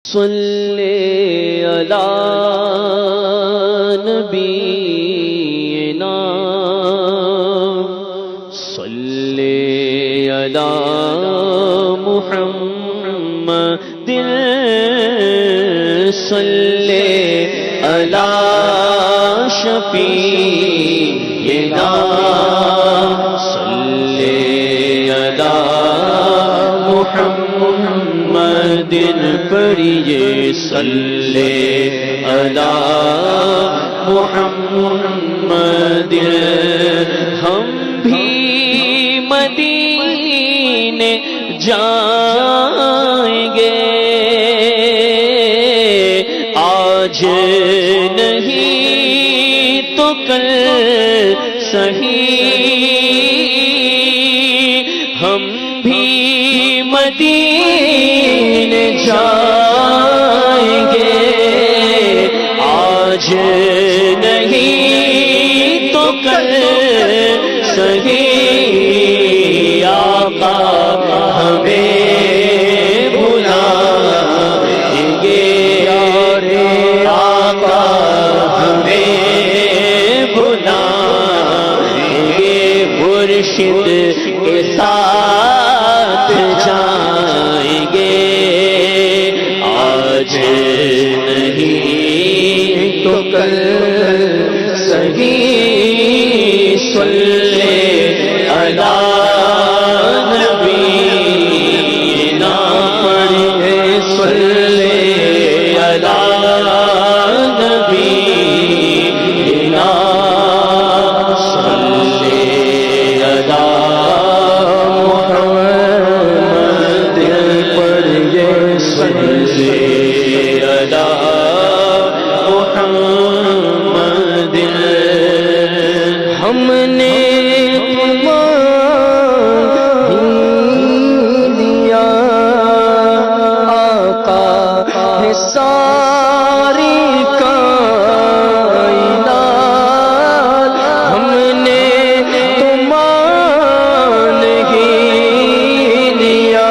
صلی علی نبینا صلی علی محمد صلی علی شفیعنا صلی علی محمد پڑھیے صلی علی محمد ہم بھی مدینے جائیں گے آج نہیں تو کل صحیح ہم بھی مدینے جائیں گے آج نہیں تو کل صحیح آقا ہمیں بلائیں گے آقا ہمیں بلائیں گے مرشد کے ساتھ جائیں گے آج نہیں تو کل صحیح صلی علی نبینا پڑھیے صلی علی نبینا صلی علی محمد پڑھیے صلی علی محمد ہم نے دیا آقا ہے ساری کائنات ہم نے تمان ہی لیا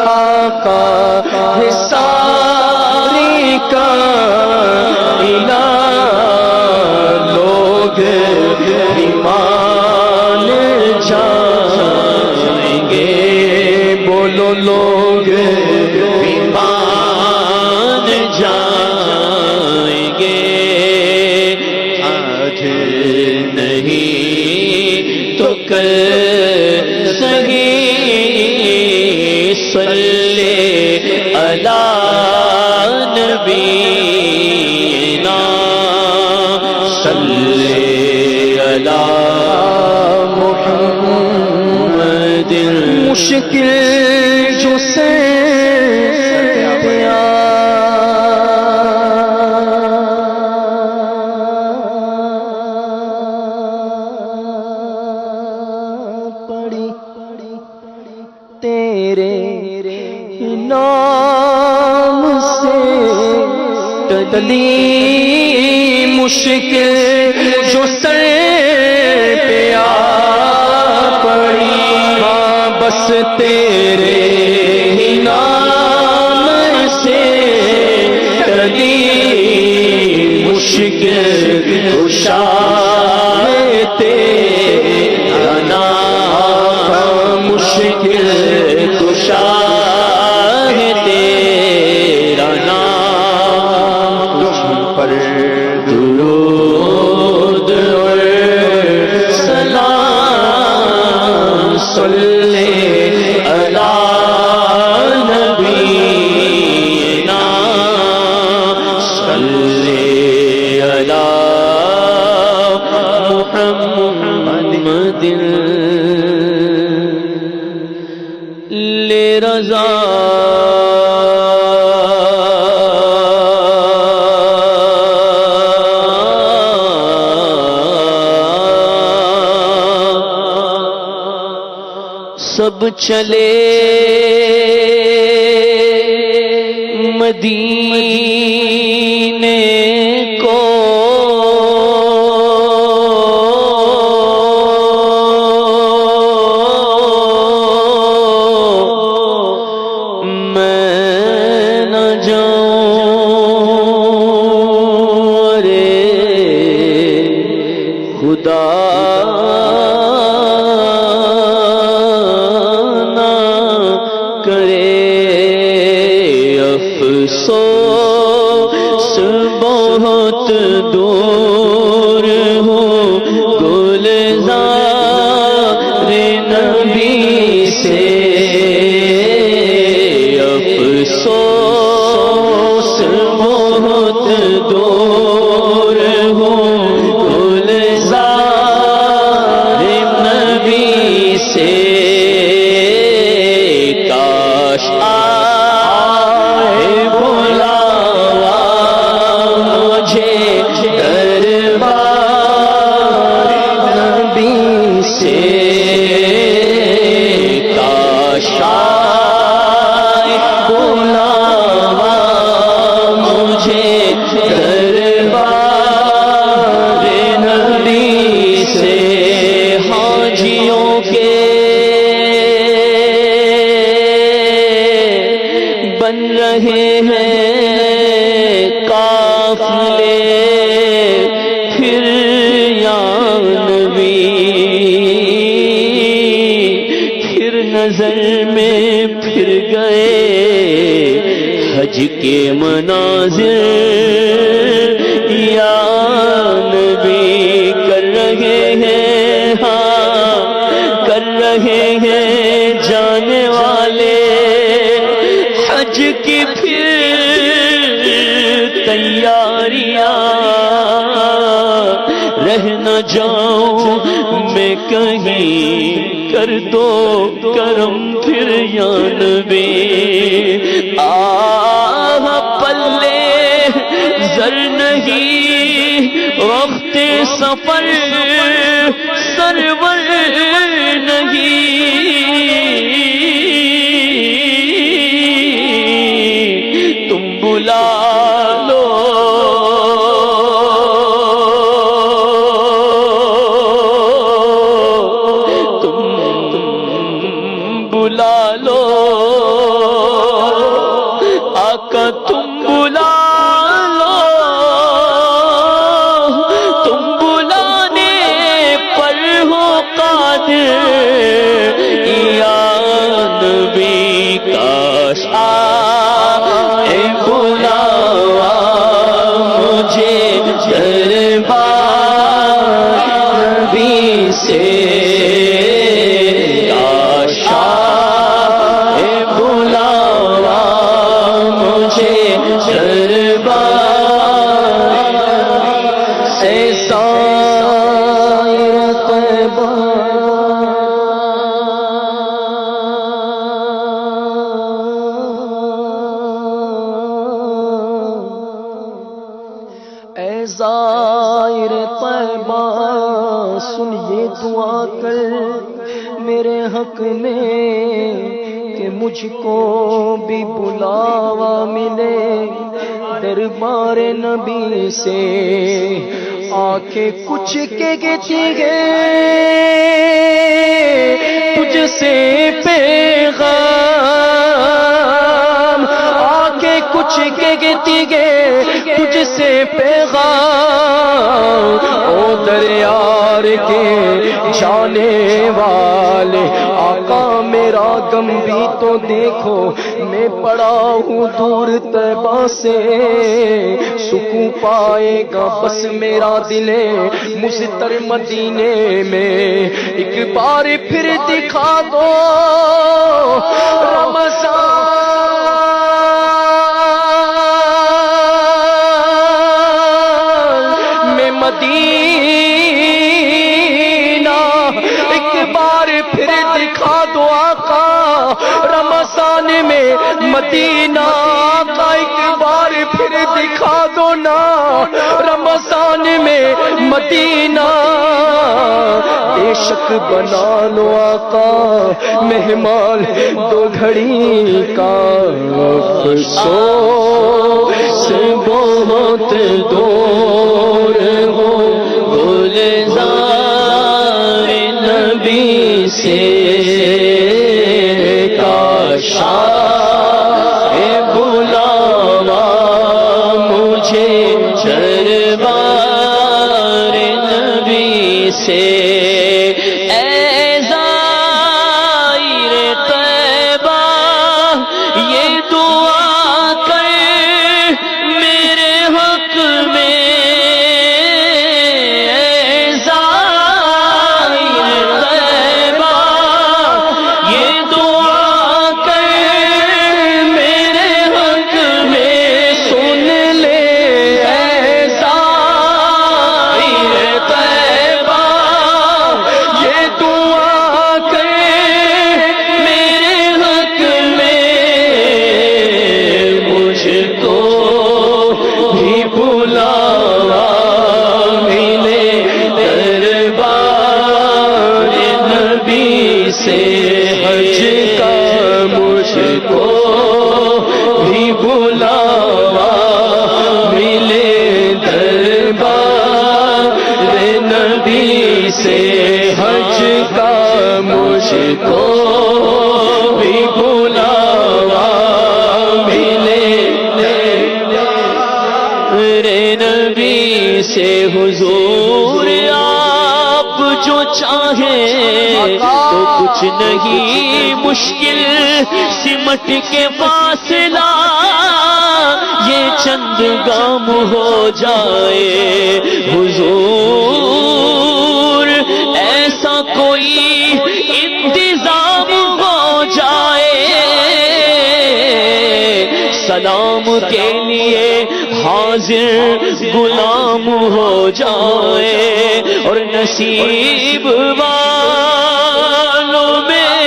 آقا ہے ساری کائنات لوگ ایمان جائیں گے بولو لوگ ایمان جائیں گے آج نہیں تو کل صحیح صلی علی نبینا صلی علی محمد مشکل جو سے پڑی تیرے نام سے ٹلی مشکل جو سر پہ آ پڑی ہاں بس تیرے ہی نام سے ٹلی مشکل کشا تیرا نام مشکل کشا تیرا نام تم پر درود اور سلام صلی علی نبینا صلی علی محمد لے رضا سب چلے مدینے کو میں افسوس بہت دور ہوں گلزار نبی سے، افسوس بہت دور ہوں گلزار نبی سے، کاش آئے بلاوا مجھے دربار نبی سے، کاش آئے بلاوا مجھے دربار نبی سے، حاجیوں کے بن رہے ہیں قافلے، پھر یا نبی، پھر نظر میں پھر گئے حج کے مناظر، یا نبی کر رہے ہیں، ہاں کر رہے ہیں جانے والے حج کی پھر تیاریاں، رہ نہ جاؤں میں کہیں، کر دو کرم پھر یا نبی، آہ پلے زر نہیں وقت سفر سرور نہیں، تم بلا لو تم بلا لو آقا، تم بلا لو، تم بلانے پر ہو قادر، یا نبی کاش آئے بلاوا مجھے دربار نبی سے، کاش آئے بلاوا مجھے دربار سے، سائر طیبہ اے زائر طیبہ سنیے دعا کر میرے حق میں کہ مجھ کو بھی بلاوا ملے دربار نبی سے، آنکھیں کچھ کے گتی گئے تجھ سے پیغام، آنکھیں کچھ کے گتی گئے تجھ سے پیغام، او دریار کے جانے والے آقا میرا غم بھی تو دیکھو، میں پڑا ہوں دور طیبہ سے، سکون پائے گا بس میرا دل مضطر مدینے میں، ایک بار پھر دکھا دو رمضان میں مدینہ، ایک بار پھر دکھا دو آقا رمضان میں مدینہ، آقا ایک بار پھر دکھا دو نا رمضان میں مدینہ، بے شک بنا لو آقا مہمان دو گھڑی کا، افسوس بہت دور ہو گلزار نبی سے، کاش آئے بلاوا مجھے دربار نبی سے، اے زائر طیبہ یہ دعا کر بلاوا ملے دربار نبی سے حج کا مجھ کو بھی بلاوا ملے نبی سے حضور آپ جو چاہیں تو کچھ نہیں مشکل سمٹ کے فاصلہ یہ چند گام ہو جائے حضور ایسا کوئی انتظام ہو جائے سلام کے لیے حاضر غلام ہو جائے اور نصیب والوں میں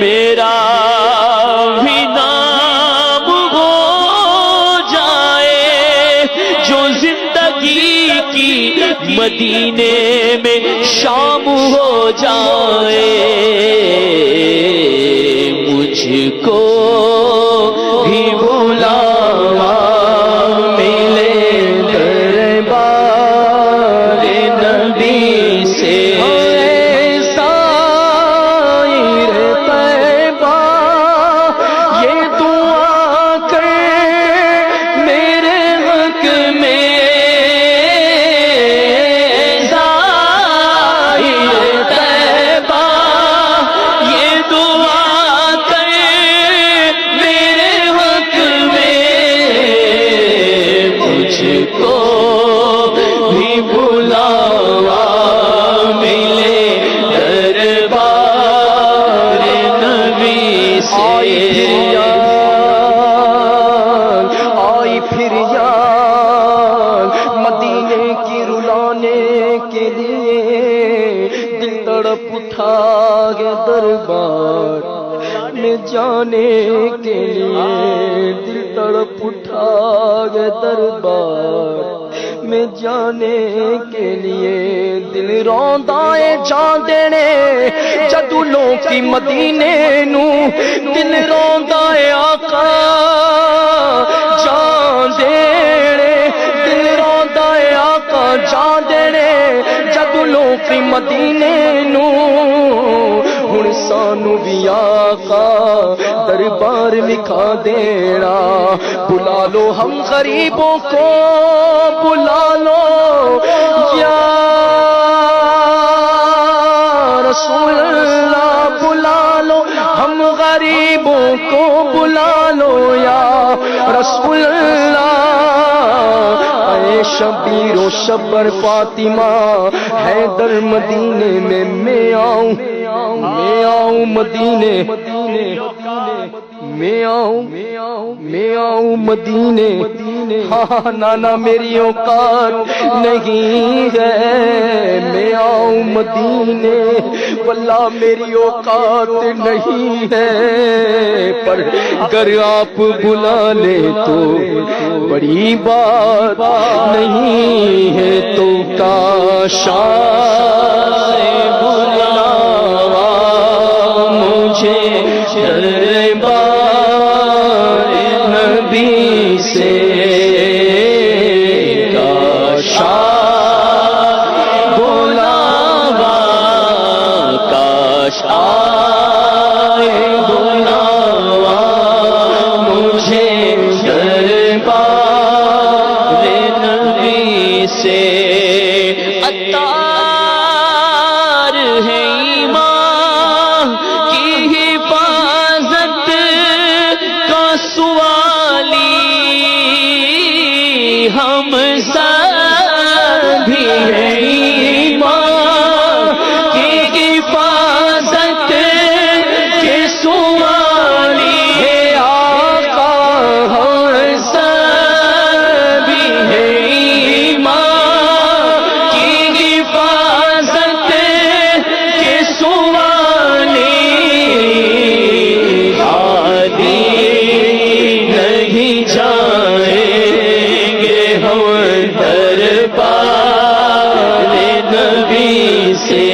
میرا بھی نام ہو جائے جو زندگی کی مدینے میں شام ہو جائے مجھ کو بھی بلاوا ملے دربار نبی سے سائر طیبہ یہ دعا کر میرے حق میں سائر طیبہ یہ دعا کر میرے حق میں مجھ کو بھی بلاوا ملے دربار نبی سے آئی پھر یاد مدینے کی رلانے کے لیے دل تڑپ اٹھا گے دربار میں جانے کے لیے دل تڑپ اٹھا گے دربار میں جانے کے لیے دل روندائے جان دینے جدولوں کی مدینے نو دل روندائے آقا جان دینے دل روندائے آقا جان دینے جدولوں کی مدینے نو ہن سانو بھی آقا دربار لکھا دینا بلا لو ہم غریبوں کو بلا لو یا رسول اللہ بلا لو ہم غریبوں کو بلا لو یا رسول اللہ اے شبیر و شبر فاطمہ حیدر مدینے میں آؤں مدینے میں آؤں مدینے ہاں نانا میری اوقات نہیں ہے میں آؤں مدینے واللہ میری اوقات نہیں ہے پر اگر آپ بلا لے تو بڑی بات نہیں ہے تو کاش بلاوا مجھے دربار نبی سے کاش بلاوا کاش بلاوا مجھے دربار نبی سے عطار ہے ایمان کی حفاظت کا سوالی ہم سب بھی ہیں ایمان کی حفاظت کے سوالی ہے آقا ہم سب بھی ہیں ایمان کی حفاظت کے سوالی ہادی نہیں جائیں گے ہم دربار نبی سے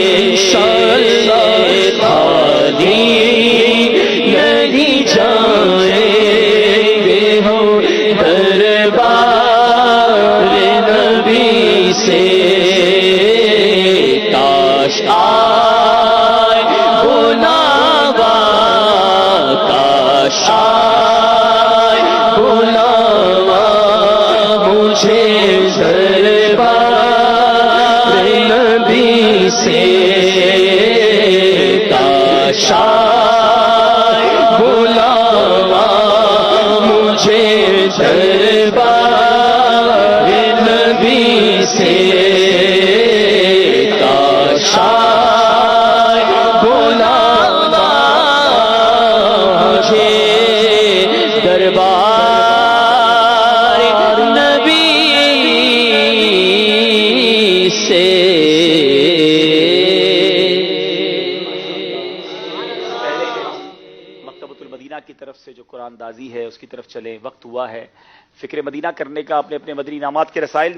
خالی نہیں جائیں شاہ بلاوا مجھے دربار نبی سے شاہ بلاوا مجھے دربار نبی سے شاہ بلاوا مجھے دربار نبی سے کی طرف سے جو قرآن دازی ہے اس کی طرف چلیں. وقت ہوا ہے فکر مدینہ کرنے کا. اپنے اپنے مدنی انعامات کے رسائل